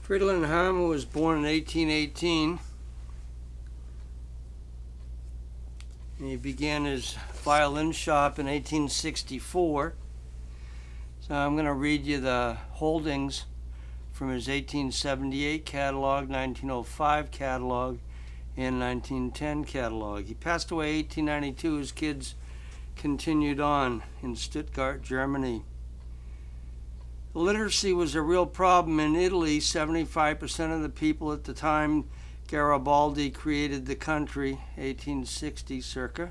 Fridolin Hamma was born in 1818. And he began his violin shop in 1864. So I'm going to read you the holdings from his 1878 catalog, 1905 catalog, and 1910 catalog. He passed away in 1892. His kids continued on in Stuttgart, Germany. Literacy was a real problem in Italy. 75% of the people at the time Garibaldi created the country, 1860 circa,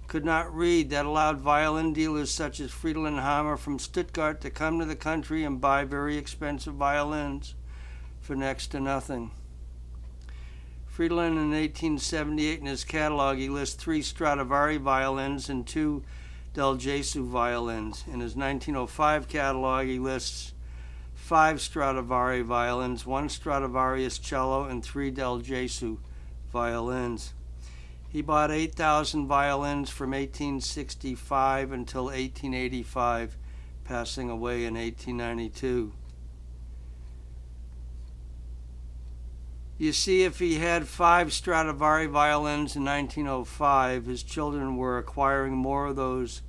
could not read. That allowed violin dealers such as Fridolin Hamma from Stuttgart to come to the country and buy very expensive violins for next to nothing. Fridolin in 1878 in his catalog he lists 3 Stradivari violins and 2 Del Gesù violins. In his 1905 catalog he lists 5 Stradivari violins, 1 Stradivarius cello, and 3 Del Gesù violins. He bought 8,000 violins from 1865 until 1885, passing away in 1892. You see, if he had 5 Stradivari violins in 1905, his children were acquiring more of those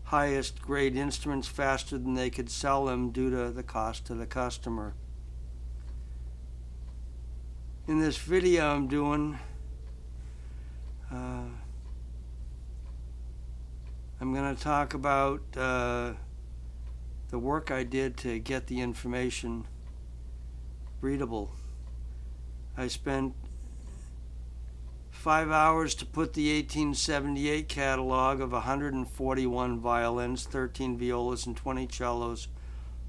highest grade instruments faster than they could sell them due to the cost to the customer. In this video I'm doing, I'm going to talk about the work I did to get the information readable. I spent 5 hours to put the 1878 catalog of 141 violins, 13 violas, and 20 cellos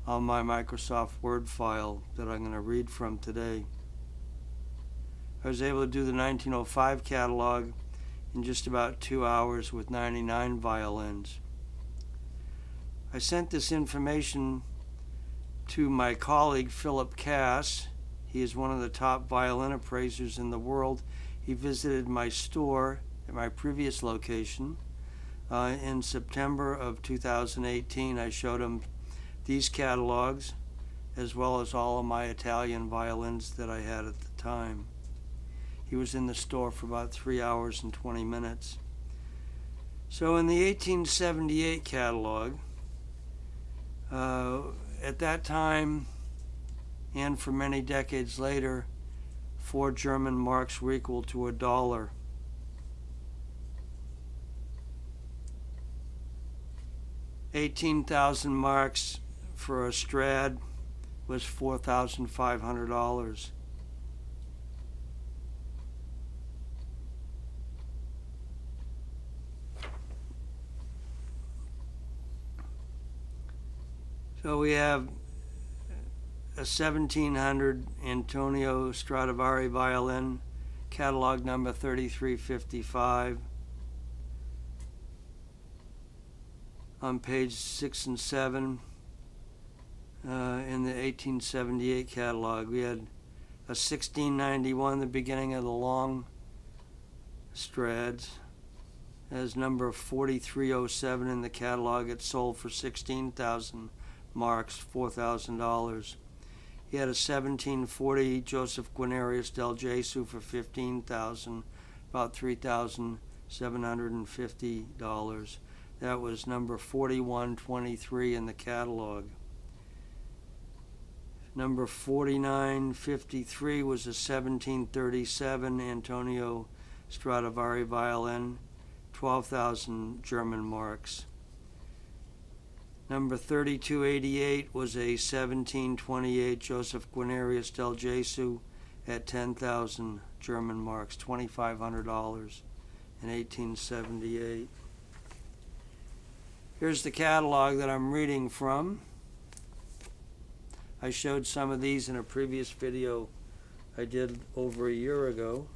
on my Microsoft Word file that I'm going to read from today. I was able to do the 1905 catalog in just about 2 hours with 99 violins. I sent this information to my colleague Philip Cass. He is one of the top violin appraisers in the world. He visited my store at my previous location in September of 2018. I showed him these catalogs as well as all of my Italian violins that I had at the time. He was in the store for about 3 hours and 20 minutes. So in the 1878 catalog, at that time and for many decades later, 4 German marks were equal to $1. $18,000 marks for a Strad was $4,500. So we have a 1700 Antonio Stradivari violin, catalog number 3355, on page 6 and 7 in the 1878 catalog. We had a 1691, the beginning of the long Strads, as number 4307 in the catalog. It sold for 16,000 marks, $4,000. He had a 1740 Joseph Guarnerius Del Gesù for $15,000, about $3,750. That was number 4123 in the catalog. Number 4953 was a 1737 Antonio Stradivari violin, 12,000 German marks. Number 3288 was a 1728 Joseph Guarnerius Del Gesù at 10,000 German marks, $2,500 in 1878. Here's the catalog that I'm reading from. I showed some of these in a previous video I did over a year ago.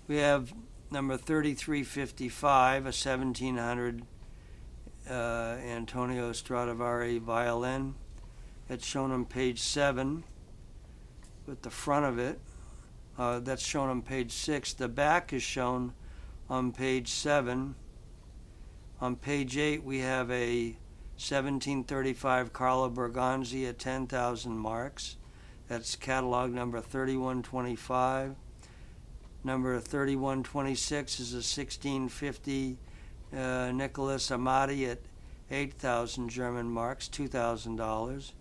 We have number 3355, a 1700 Antonio Stradivari violin. It's shown on page 7 with the front of it. That's shown on page 6. The back is shown on page 7. On page 8 we have a 1735 Carlo Bergonzi at 10,000 marks. That's catalog number 3125. Number 3126 is a 1650 Nicholas Amati at 8,000 German marks, $2,000.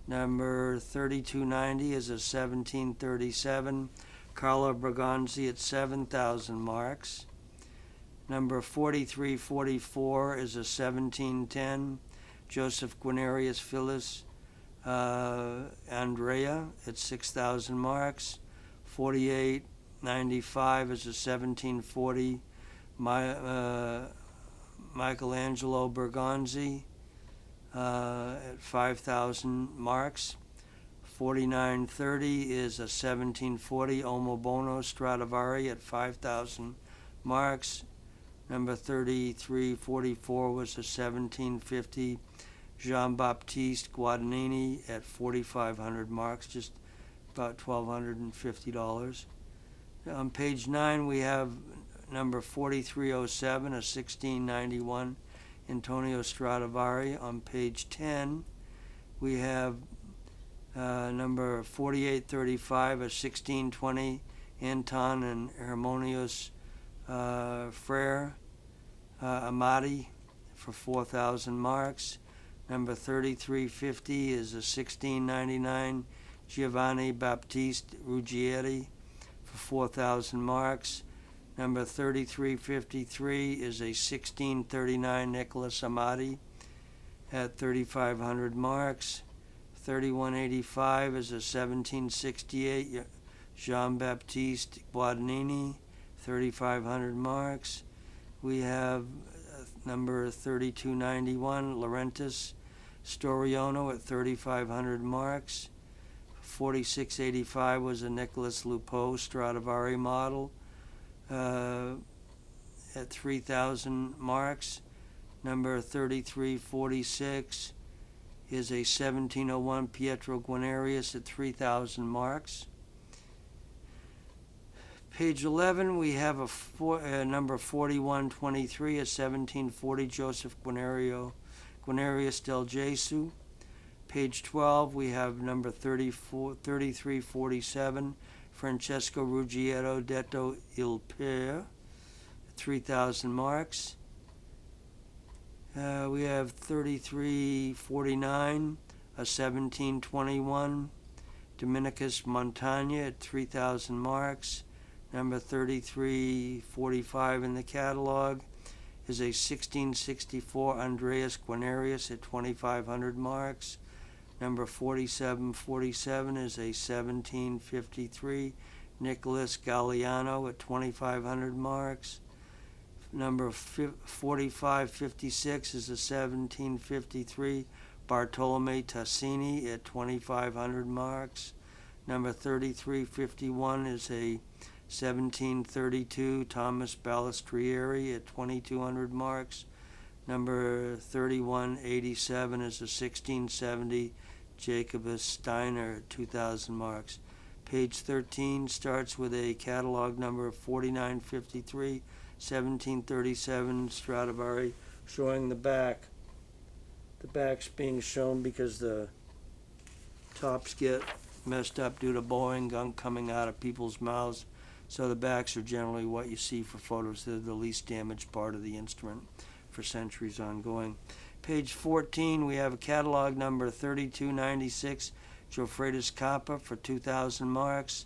Number 3290 is a 1737 Carlo Bergonzi at 7,000 marks. Number 4344 is a 1710 Joseph Guarnerius Phyllis Andrea at 6,000 marks. 4895 is a 1740 Michelangelo Bergonzi at 5,000 marks. 4930 is a 1740 Omobono Stradivari at 5,000 marks. Number 3344 was a 1750 Jean-Baptiste Guadagnini at 4,500 marks, just about $1,250. On page 9 we have number 4307, a 1691 Antonio Stradivari. On page 10 we have number 4835, a 1620 Anton and Hermonius Frere Amati for 4,000 marks. Number 3350 is a 1699 Giovanni Battista Ruggieri for 4,000 marks. Number 3353 is a 1639 Nicholas Amati at 3,500 marks. 3185 is a 1768 Jean-Baptiste Guadagnini, 3,500 marks. We have number 3291 Laurentis Storiano at 3,500 marks. 4685 was a Nicholas Lupo Stradivari model at 3,000 marks. Number 3346 is a 1701 Pietro Guarnerius at 3,000 marks. Page 11, we have a number 4123, a 1740 Joseph Guarnerius del Gesù. Page 12, we have number 3347, Francesco Ruggiero detto Il Per, 3,000 marks. We have 3349, a 1721 Dominicus Montagna at 3,000 marks. Number 3345 in the catalog is a 1664 Andreas Guarnerius at 2,500 marks. Number 4747 is a 1753 Nicholas Galliano at 2,500 marks. Number 4556 is a 1753 Bartolome Tassini at 2,500 marks. Number 3351 is a 1732 Thomas Balistrieri at 2,200 marks. Number 3187 is a 1670 Jacobus Steiner at 2,000 marks. Page 13 starts with a catalog number of 4953, 1737 Stradivari, showing the back. The back's being shown because the tops get messed up due to blowing gunk coming out of people's mouths. So the backs are generally what you see for photos. They're the least damaged part of the instrument for centuries ongoing. Page 14, we have a catalog number 3296, Geoffredus Kappa for 2,000 marks.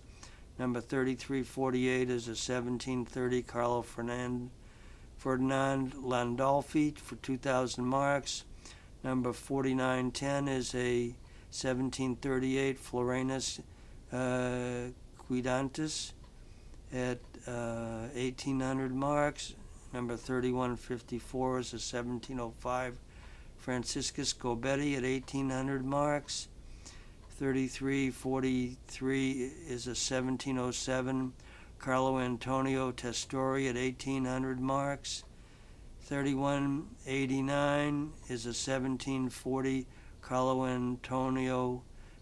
Number 3348 is a 1730 Carlo Ferdinand Landolfi for 2,000 marks. Number 4910 is a 1738 Florenus Guidantis at 1,800 marks. Number 3154 is a 1705 Franciscus Gobetti at 1,800 marks. 3343 is a 1707 Carlo Antonio Testori at 1,800 marks. 3189 is a 1740 Carlo Antonio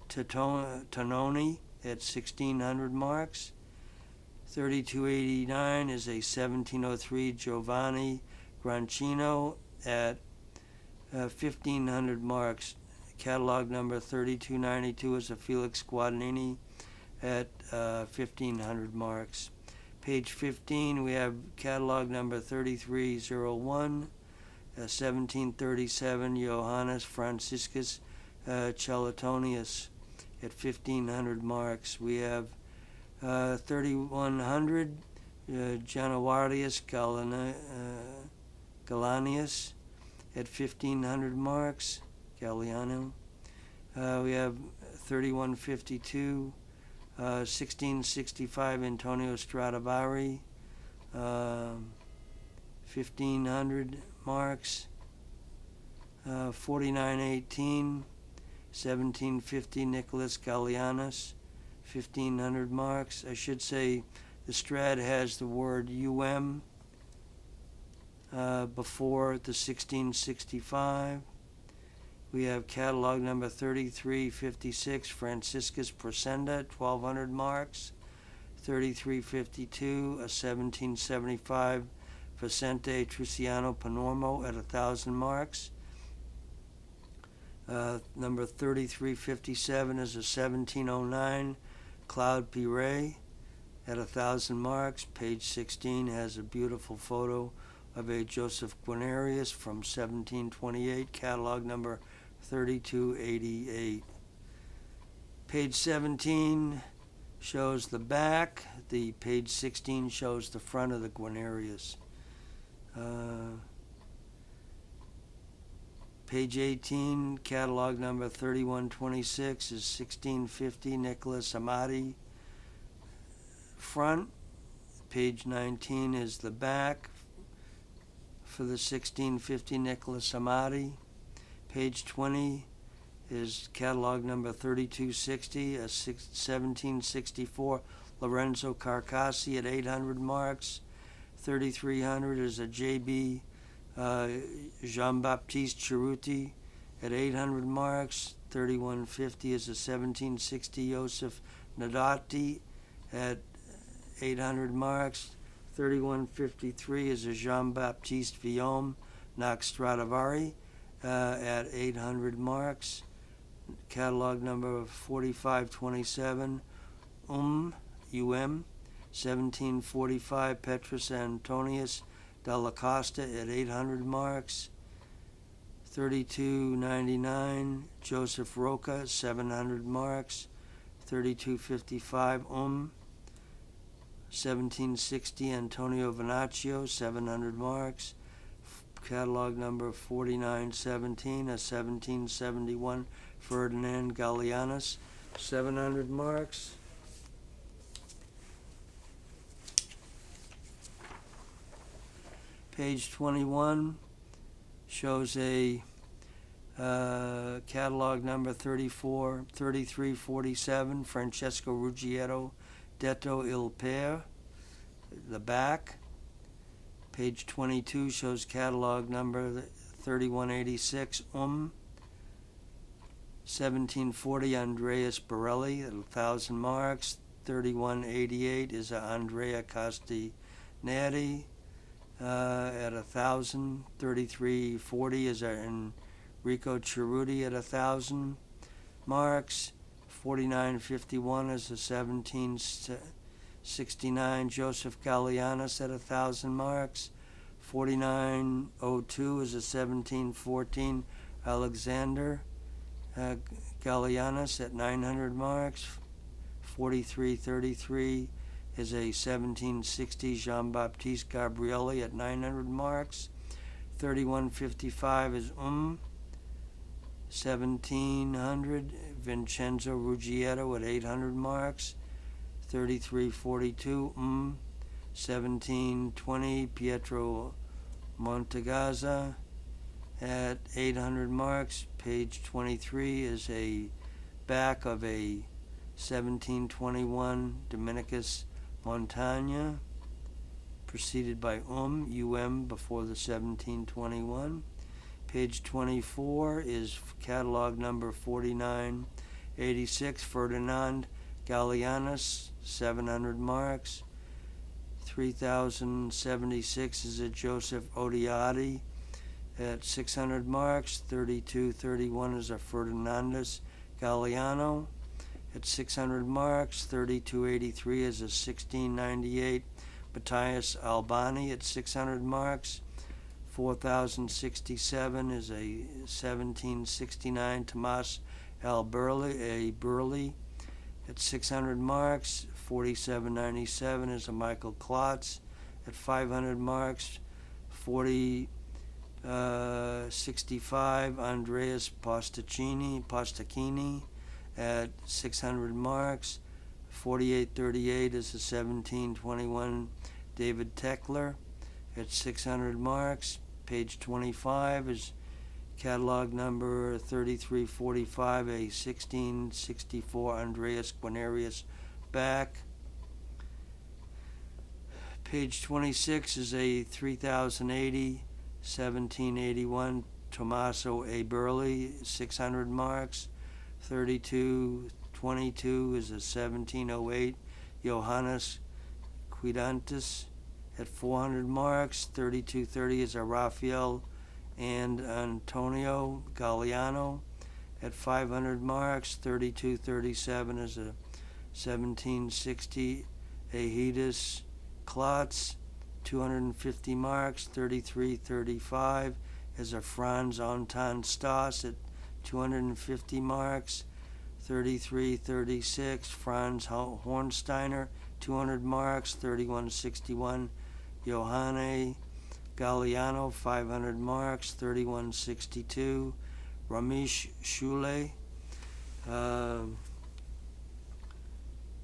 Tononi at 1,600 marks. 3289 is a 1703 Giovanni Grancino at 1,500 marks. Catalog number 3292 is a Felix Guadagnini at 1,500 marks. Page 15, we have catalog number 3301, 1737, Johannes Franciscus Cellatonius at 1,500 marks. We have 3,100, Januarius Gallianus at 1,500 marks. Galliano. We have 3,152, 1665, Antonio Stradivari, 1,500 marks. 4918, 1750, Nicholas Gallianus, 1,500 marks. I should say the Strad has the word UM before the 1665. We have catalog number 3356, Franciscus Presenda, 1,200 marks. 3352, a 1775, Vicente Truciano Panormo at 1,000 marks. Number 3357 is a 1709, Claude Piret at 1,000 marks. Page 16 has a beautiful photo of a Joseph Guarnerius from 1728, catalog number 3288. Page 17 shows the back. The page 16 shows the front of the Guarnerius. Page 18, catalog number 3126 is 1650, Nicholas Amati. Front. Page 19 is the back for the 1650 Nicholas Amati. Page 20 is catalog number 3260, a 1764 Lorenzo Carcassi at 800 marks. 3300 is a JB Jean-Baptiste Cerruti at 800 marks. 3150 is a 1760 Joseph Nadati at 800 marks. 3153 is a Jean-Baptiste Villaume Knox Stradivari at 800 marks. Catalog number 4527, UM, 1745 Petrus Antonius Della Costa at 800 marks. 3299 Joseph Roca, 700 marks. 3255 1760 Antonio Venaccio, 700 marks. Catalog number 4917, a 1771 Ferdinand Gallianus, 700 marks. Page 21 shows a catalog number 3347, Francesco Ruggiero, Detto Il Père, the back. Page 22 shows catalog number 3186, 1740 Andreas Borelli at 1,000 marks. 3188 is Andrea Castaneri at 1,000. 3340 is Enrico Cerruti at 1,000 marks. 4951 is a 1769 Joseph Gallianus at 1,000 marks. 4902 is a 1714 Alexander Gallianus at 900 marks. 4333 is a 1760 Jean-Baptiste Gabrielli at 900 marks. 3155 is 1700 Vincenzo Ruggiero at 800 marks. 3342 1720 Pietro Montagazza at 800 marks. Page 23 is a back of a 1721 Dominicus Montagna, preceded by before the 1721. Page 24 is catalog number 4986, Ferdinand Gallianus, 700 marks. 3076 is a Joseph Odiati, at 600 marks. 3231 is a Ferdinandus Galliano at 600 marks. 3283 is a 1698 Matthias Albani at 600 marks. 4067 is a 1769 Tomas Burley at 600 marks. 4797 is a Michael Klotz at 500 marks. 4065 Andreas Postacchini at 600 marks. 4838 is a 1721 David Tekler at 600 marks. Page 25 is catalog number 3345, a 1664 Andreas Guarnerius Bach. Page 26 is a 3080, 1781 Tommaso A. Burley, 600 marks. 3222 is a 1708 Johannes Quidantis at 400 marks. 3230 is a Raphael and Antonio Galliano at 500 marks. 3237 is a 1760 Ahidus Klotz, 250 marks. 3335 is a Franz Anton Stoss at 250 marks. 3336 Franz Hornsteiner, 200 marks. 3161 Johanne Galliano, 500 marks. 3162 Ramesh Shule,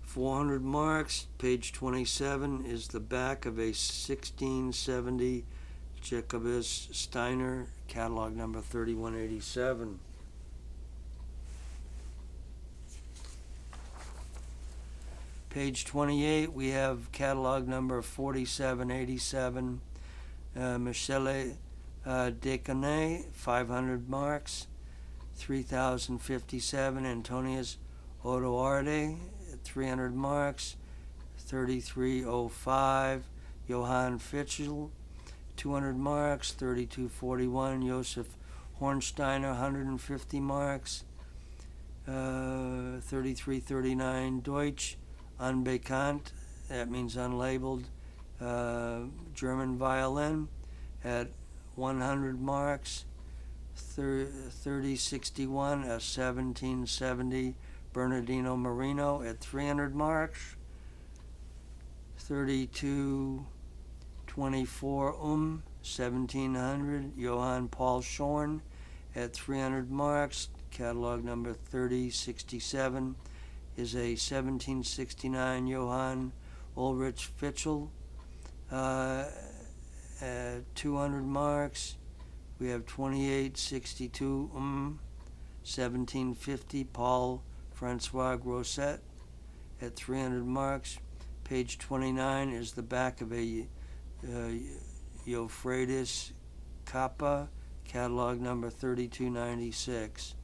400 marks. Page 27 is the back of a 1670 Jacobus Steiner, catalog number 3187. Page 28, we have catalog number 4787, Michele Decanet, 500 marks. 3057, Antonius Odoarde, 300 marks. 3305, Johann Fitchel, 200 marks. 3241, Josef Hornsteiner, 150 marks. 3339, Deutsch, Unbekannt, that means unlabeled, German violin at 100 marks. 3061, a 1770 Bernardino Marino at 300 marks. 3224, 1700 Johann Paul Schorn at 300 marks. Catalog number 3067 is a 1769 Johann Ulrich Fitchel at 200 marks. We have 2862 1750 Paul Francois Grosset at 300 marks. Page 29 is the back of a Euphrates Kappa, catalog number 3296.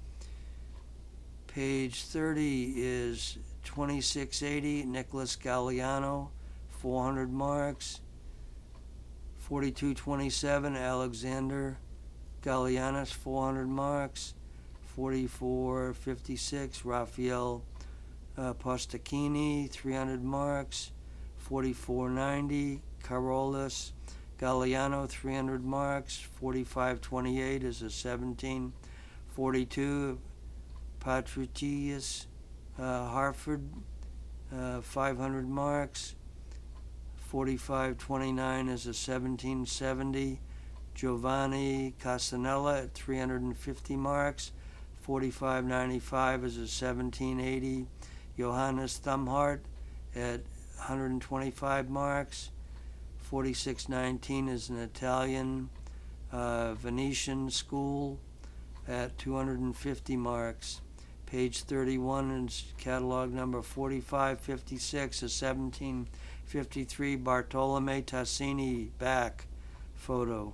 Page 30 is 2680 Nicholas Galliano, 400 marks. 4227 Alexander Gallianus, 400 marks. 4456 Raphael Postacchini, 300 marks. 4490 Carolus Galliano, 300 marks. 4528 is a 1742 Patricius Harford, 500 marks. 4529 is a 1770 Giovanni Casanella at 350 marks. 4595 is a 1780 Johannes Thumhart at 125 marks. 4619 is an Italian Venetian school at 250 marks. Page 31 is catalog number 4556, a 1753 Bartolome Tassini back photo.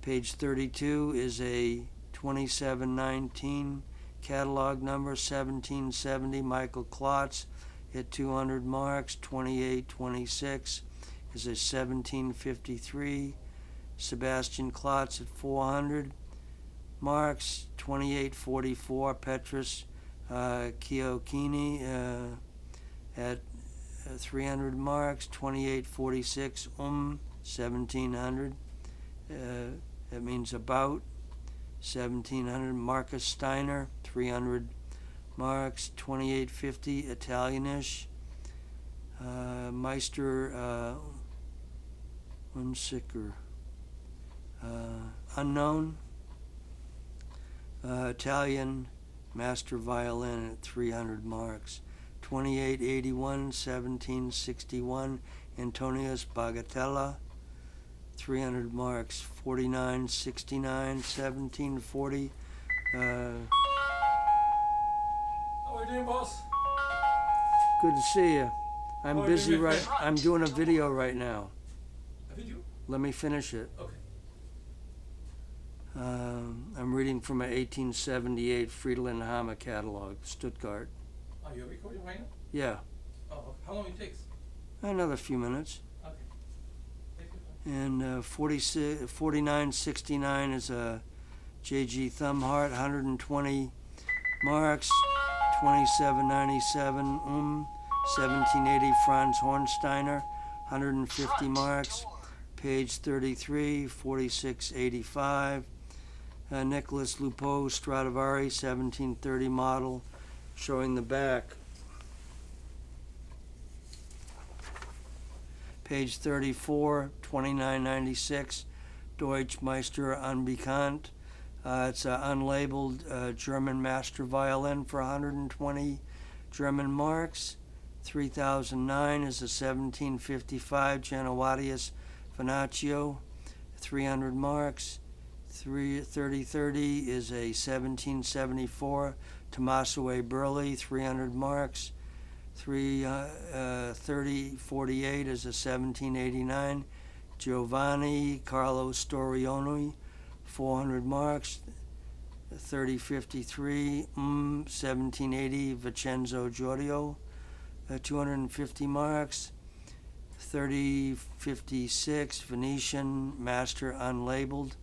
Page 32 is a 2719 catalog number 1770 Michael Klotz at 200 marks. 2826 is a 1753 Sebastian Klotz at 400 marks. 2844 Petrus Chiocchini at 300 marks. 2846 1700. That means about 1700. Marcus Steiner 300 marks. 2850 Italianish. Meister Unsicker unknown. Italian master violin at 300 marks. 2881 1761 Antonius Bagatella 300 marks. 4969 1740 How are you doing, boss? Good to see you. I'm How are busy you? I'm doing a video right now. A video? Let me finish it. Okay. I'm reading from an 1878 Fridolin Hamma catalog, Stuttgart. Are you recording right now? Yeah, Oh, how long it takes? another few minutes. Okay. Take your time. And 4969 is a J.G. Thumbheart, 120 marks. 2797 1780 Franz Hornsteiner, 150 marks. Page 33, 4685. Nicholas Lupo Stradivari, 1730 model, showing the back. Page 34, 2996, Deutsch Meister Unbekannt. It's an unlabeled German master violin for 120 German marks. 3009 is a 1755 Januarius Venaccio, 300 marks. 3030 is a 1774 Tommaso A. Burley, 300 marks. 3048 is a 1789 Giovanni Carlo Storioni, 400 marks. 3053 1780 Vincenzo Giorgio, 250 marks. 3056 Venetian master unlabeled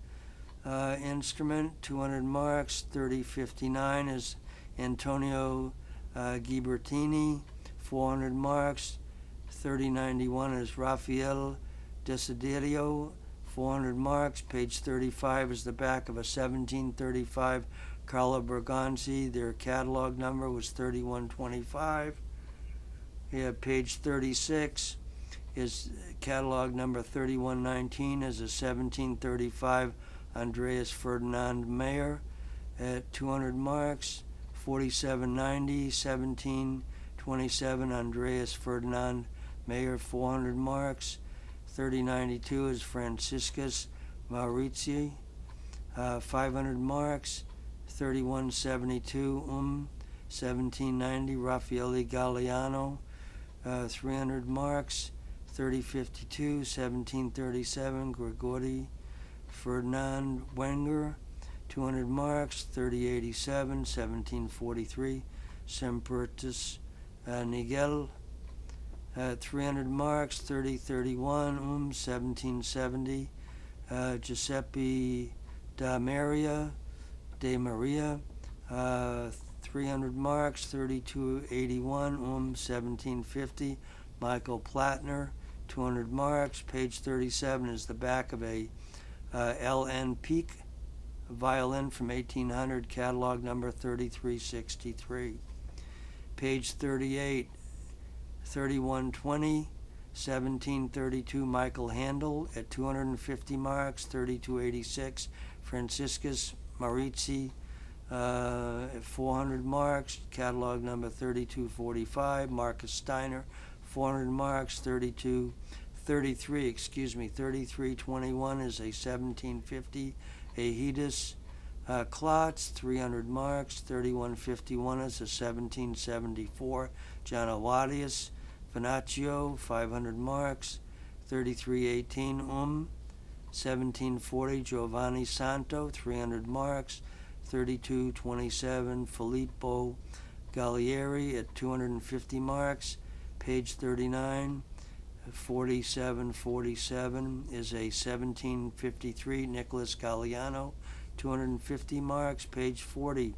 instrument, 200 marks. 3059 is Antonio Ghibertini, 400 marks. 3091 is Raphael Desiderio, 400 marks. Page 35 is the back of a 1735 Carlo Bergonzi. Their catalog number was 3125. Yeah, page 36 is catalog number 3119 is a 1735 Andreas Ferdinand Mayer at 200 marks. 4790 1727 Andreas Ferdinand Mayer, 400 marks. 3092 is Franciscus Maurizi, 500 marks. 3172 1790 Raffaele Galliano, 300 marks. 3052 1737 Grigori Ferdinand Wenger, 200 marks. 3087 1743 Sempertus Nigel, 300 marks. 3031 1770 Giuseppe de Maria, 300 marks. 3281 1750 Michael Plattner, 200 marks. Page 37 is the back of a L.N. Peak violin from 1800, catalog number 3363. Page 38, 3120, 1732 Michael Handel at 250 marks. 3286 Franciscus Maurizi at 400 marks, catalog number 3245. Marcus Steiner, 400 marks. 3321 is a 1750 Aedes Klotz, 300 marks. 3151 is a 1774 Januarius Venaccio, 500 marks. 3318 1740 Giovanni Santo, 300 marks. 3227 Filippo Gallieri at 250 marks. Page 39 4747 is a 1753 Nicholas Galliano, 250 marks. Page 40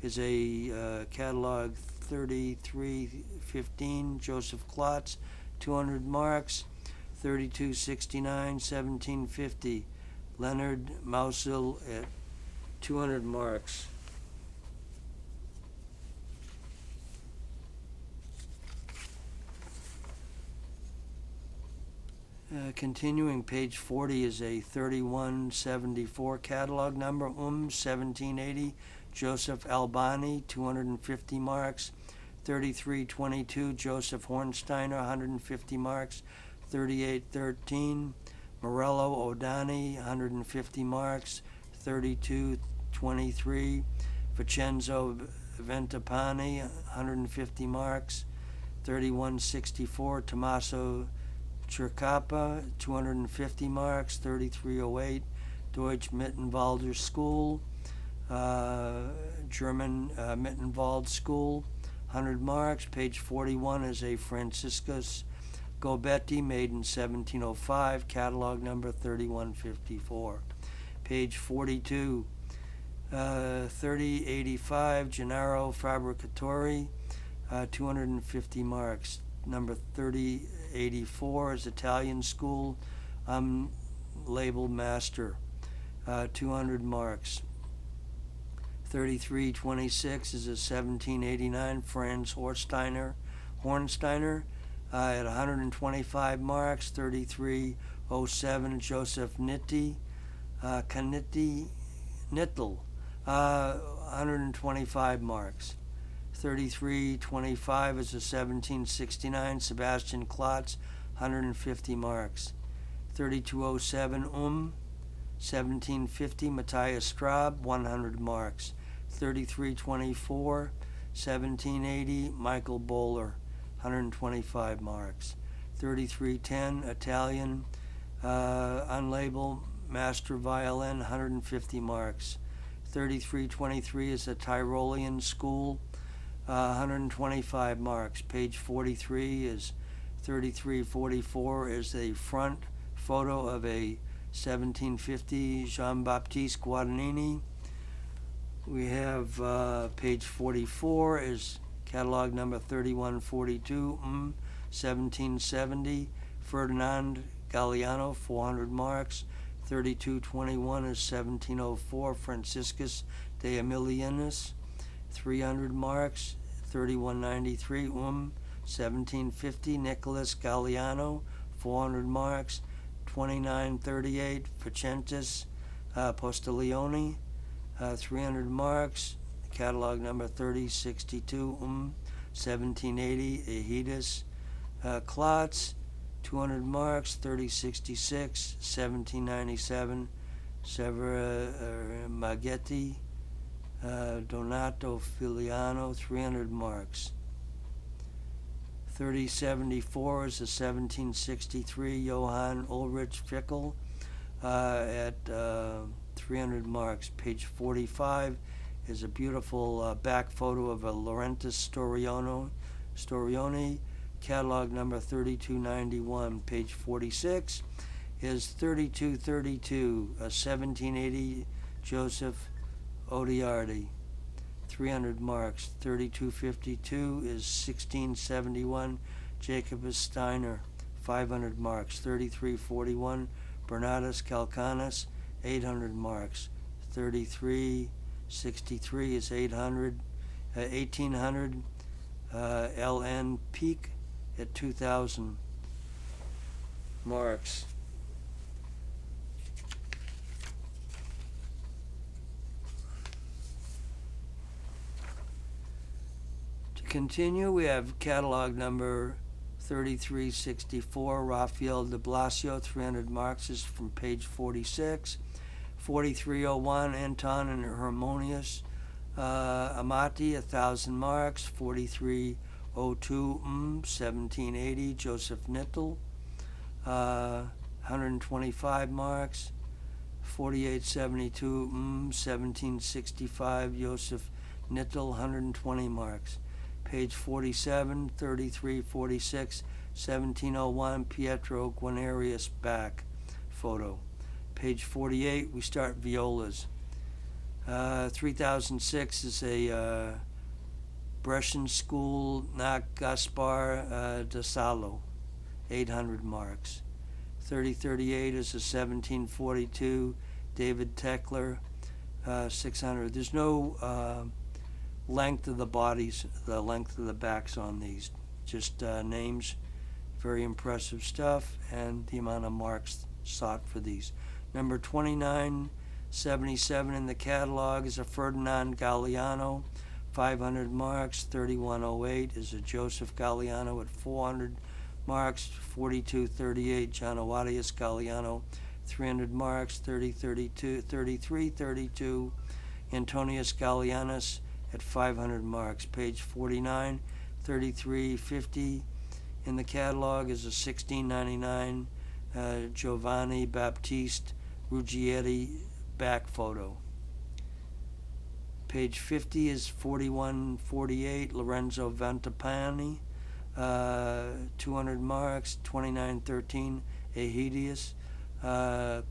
is a catalog 3315 Joseph Klotz, 200 marks. 3269 1750 Leonard Mausil at 200 marks. Continuing, page 40 is a 3174 catalog number, 1780, Joseph Albani, 250 marks. 3322, Joseph Hornsteiner, 150 marks. 3813, Morello O'Dani, 150 marks. 3223, Vincenzo Ventapani, 150 marks. 3164, Tommaso Chircapa, 250 marks. 3308, Deutsch Mittenwalder School, German Mittenwald School, 100 marks. Page 41 is a Franciscus Gobetti, made in 1705, catalog number 3154. Page 42, 3085, Gennaro Fabbricatori, 250 marks. Number 3084 is Italian School, labeled Master, 200 marks. 3326 is a 1789 Franz Hornsteiner, at 125 marks. 3307 Joseph Nittel, 125 marks. 3325 is a 1769 Sebastian Klotz, 150 marks. 3207 1750 Matthias Straub, 100 marks. 3324 1780 Michael Bowler, 125 marks. 3310 Italian unlabeled Master Violin, 150 marks. 3323 is a Tyrolean School, 125 marks. Page 43 is 3344 is a front photo of a 1750 Jean-Baptiste Guadagnini. We have page 44 is catalog number 3142, 1770, Ferdinand Galliano, 400 marks. 3221 is 1704, Franciscus de Emilianus, 300 marks. 3193, 1750, Nicholas Galliano, 400 marks. 2938, Vicentis Postiglione, 300 marks. Catalog number 3062, 1780, Ehidus Klotz, 200 marks. 3066, 1797, Severa Maghetti, Donato Filiano, 300 marks. 3074 is a 1763 Johann Ulrich Fickel, at 300 marks. Page 45 is a beautiful back photo of a Laurentis Storione, catalog number 3291. Page 46 is 3232, a 1780 Joseph Odiardi, 300 marks. 3252 is 1671 Jacobus Steiner, 500 marks. 3341 Bernardus Calcanus, 800 marks. 3363 is 1800 L.N. Peak at 2,000 marks. To continue, we have catalog number 3364, Raphael de Blasio, 300 marks, is from page 46. 4301, Anton and Harmonius Amati, 1,000 marks. 4302, 1780, Joseph Nittel, 125 marks. 4872, 1765, Joseph Nittel, 120 marks. Page 47, 3346, 1701, Pietro Guarnerius back photo. Page 48, we start violas. 3006 is a Brescian School, Nach Gaspar da Salo, 800 marks. 3038 is a 1742 David Tekler, 600. There's no length of the bodies, the length of the backs on these, just names. Very impressive stuff, and the amount of marks sought for these. Number 2977 in the catalog is a Ferdinand Galliano, 500 marks. 3108 is a Joseph Galliano at 400 marks. 4238 Janawadius Galliano, 300 marks. 3332 Antonius Gallianus at 500 marks. Page 49. 3350 in the catalog is a 1699 Giovanni Battista Ruggieri back photo. Page 50 is 4148 Lorenzo Ventapani, 200 marks. 2913 Aegidius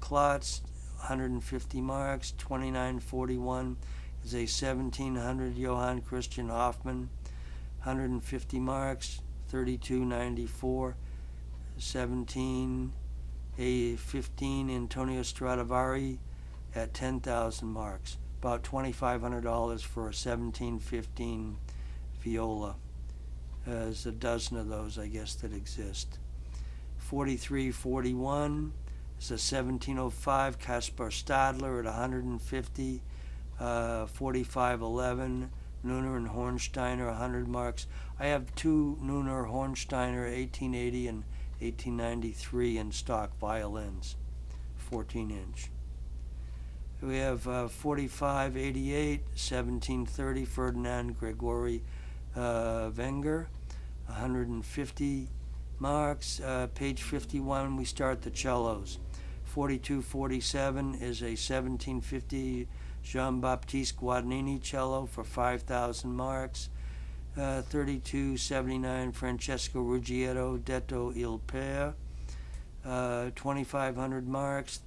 Klotz, 150 marks. 2941 is a 1700 Johann Christian Hoffmann, 150 marks. 3294 15 Antonio Stradivari at 10,000 marks. About $2,500 for a 1715 viola. There's a dozen of those, I guess, that exist. 4341 is a 1705 Caspar Stadler at 150. 4511 Neuner and Hornsteiner, 100 marks. I have two Neuner Hornsteiner 1880 and 1893 in stock violins, 14-inch. We have 4588 1730 Ferdinand Gregory Wenger, 150 marks. Page 51, we start the cellos. 4247 is a 1750 Jean-Baptiste Guadagnini cello for 5,000 marks. 3279 Francesco Ruggiero Detto Il Père, 2,500 marks.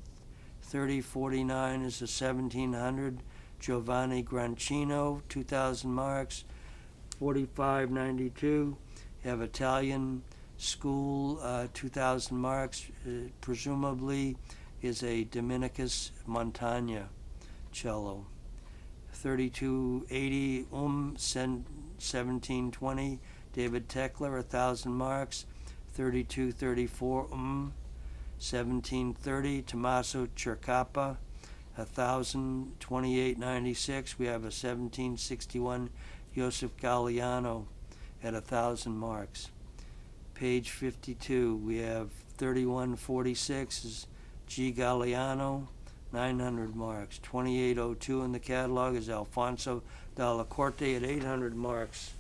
3049 is a 1700 Giovanni Grancino, 2,000 marks. 4592 you have Italian School, 2,000 marks. Presumably is a Dominicus Montagna cello. 3280 1720 David Tekler, 1,000 marks. 3234 1730 Tommaso Cercapa, 1,000. 2896 we have a 1761 Joseph Galliano at 1,000 marks. Page 52 we have 3146 is G. Galliano, 900 marks. 2802 in the catalog is Alfonso Dalla Corte at 800 marks.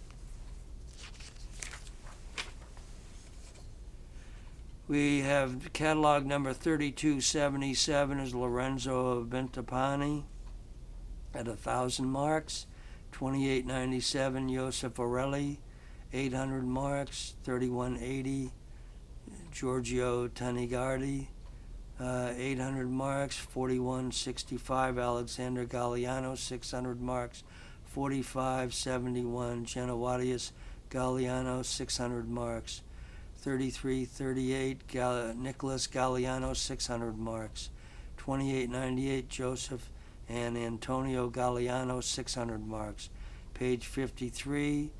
We have catalog number 3277 is Lorenzo Ventapani at 1,000 marks. 2897 Joseph Orelli, 800 marks. 3180 Giorgio Tanigardi, 800 marks. 4165 Alexander Galliano, 600 marks. 4571 Genovadius Galliano, 600 marks. 3338 Nicholas Galliano, 600 marks. 2898 Joseph and Antonio Galliano, 600 marks. Page 53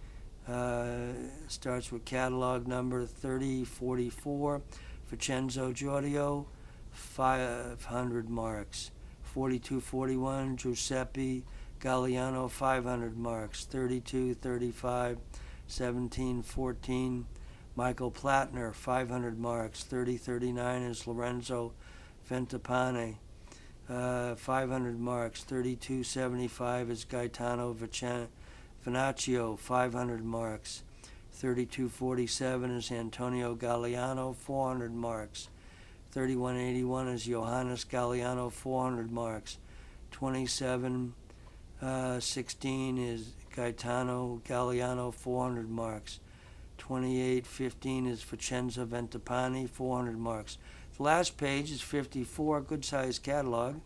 starts with catalog number 3044 Vincenzo Giorgio, 500 marks. 4241 Giuseppe Galliano, 500 marks. 3235 1714 Michael Platner, 500 marks. 3039 is Lorenzo Ventapane, 500 marks. 3275 is Gaetano Venaccio, 500 marks. 3247 is Antonio Galliano, 400 marks. 3181 is Johannes Galliano, 400 marks. 2716 is Gaetano Galliano, 400 marks. 2815 is Vicenza Ventapani, 400 marks. The last page is 54, good sized catalog.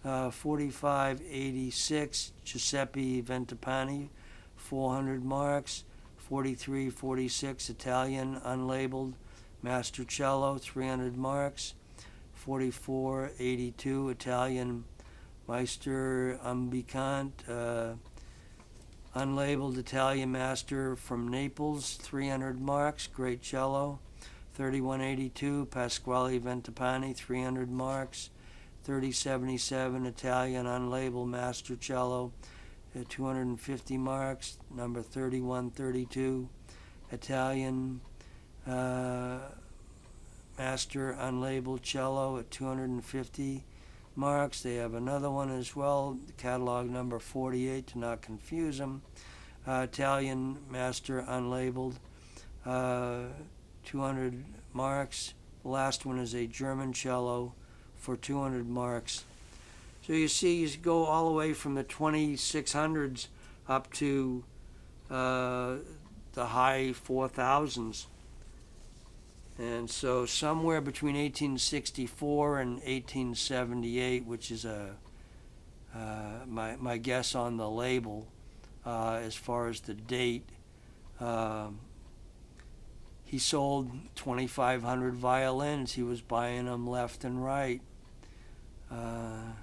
4586 Giuseppe Ventapani, 400 marks. 4346 Italian unlabeled Master Cello, 300 marks. 4482 Italian Meister Umbicant, unlabeled Italian Master from Naples, 300 marks, great cello. 3182 Pasquale Ventapani, 300 marks. 3077 Italian unlabeled Master Cello, 250 marks. Number 3132 Italian Master unlabeled Cello at 250 marks. They have another one as well, catalog number 48 to not confuse them. Italian Master unlabeled, 200 marks. The last one is a German cello for 200 marks. So you see, you go all the way from the 2600s up to the high 4000s. And so somewhere between 1864 and 1878, which is my guess on the label as far as the date, he sold 2,500 violins. He was buying them left and right. So